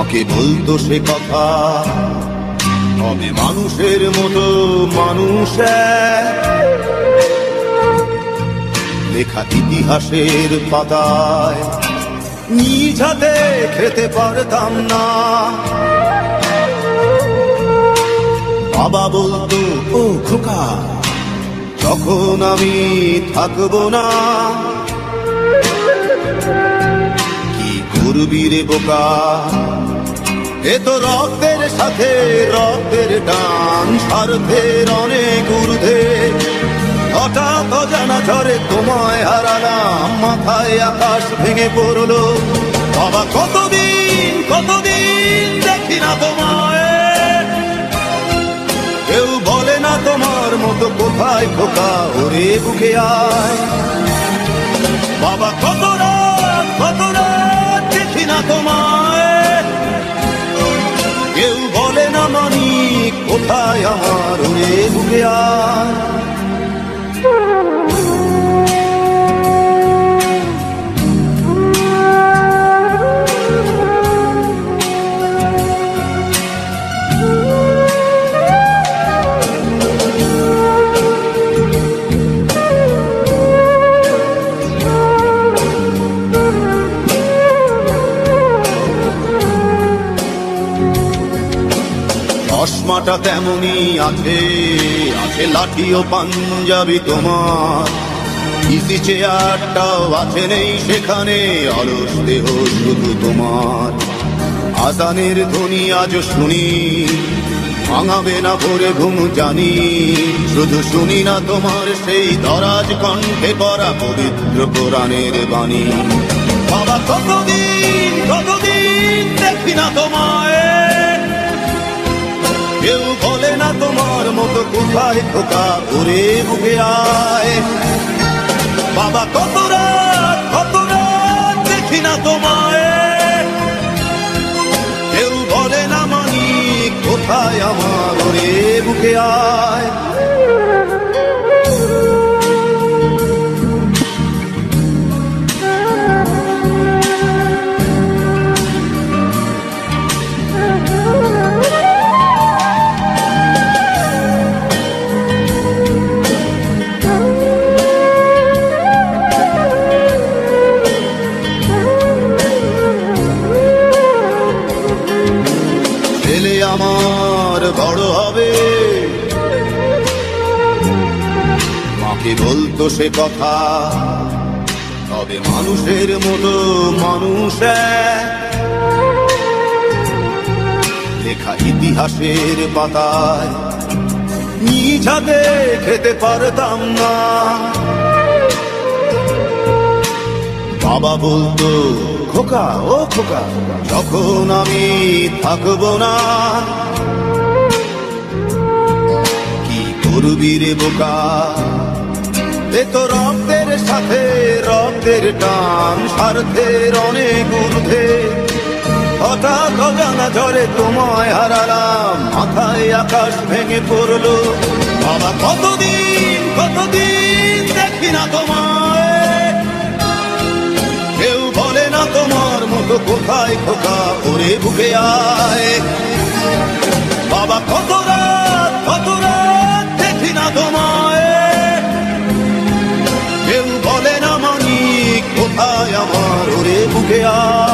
মাকে বলতো সে কথা, তবে মানুষের মতো মানুষ লেখা ইতিহাসের পাতায় নিজ হাতে খেতে পারতাম না। বাবা বলতো, ও খোকা, যখন আমি থাকবো না, কি করবি রে বোকা, এ তো রক্তের সাথে রক্তের টান, স্বার্থের অনেক ঊর্ধ্বে। হঠাৎ অজানা ঝড়ে তোমায় হারালাম, মাথায় আকাশ ভেঙে পড়লো। বাবা কতদিন কতদিন দেখি না তোমায়, কেউ বলে না তোমার মতো কোথায় খোকা, ওরে বুকে আয়। বাবা কত রাত দেখি না তোমায়, কেউ বলে না মানি কোথায় আমার, ওরে বুকে আয়। চশমাটা তেমনি আছে, আছে লাঠি ও পাঞ্জাবি তোমার, ইসি চেয়ারটাও আছে নেই সেখানে, অলস দেহ শুধু তোমার। আজানের ধ্বনি আজ শুনি, ভাঙাবে না ভোরে ঘুম জানি, শুধু শুনি না তোমার সেই দরাজ কণ্ঠে পড়া পবিত্র কোরআনের বাণী। বাবা কতদিন কতদিন দেখি না তোমায়, কেউ বলে না তোমার মতো কোথায় খোকা, ওরে বুকে আয়। বাবা কত রাত দেখি না তোমায়, কেউ বলে না মানি কোথায় আমার, ওরে বুকে আয়। ছেলে আমার বড় হবে, মাকে বলতো সে কথা, তবে মানুষের মতো মানুষ লেখা ইতিহাসের পাতায় নিজ হাতে খেতে পারতাম না। বাবা বলতো, খোকা ও খোকা, যখন আমি থাকবো না, কি করবি রে বোকা, এ তো রক্তের সাথে রক্তের টান, স্বার্থের অনেক ঊর্ধ্বে। হঠাৎ অজানা ঝড়ে তোমায় হারালাম, মাথায় আকাশ ভেঙে পড়লো। বাবা কতদিন কতদিন দেখি না তোমায়, কেউ বলে না তোমার মতো কোথায় খোকা, ওরে বুকে আয়। বাবা কত রাত দেখি না তোমায়, কেউ বলে না মানি কোথায় আমার, ওরে বুকে আয়।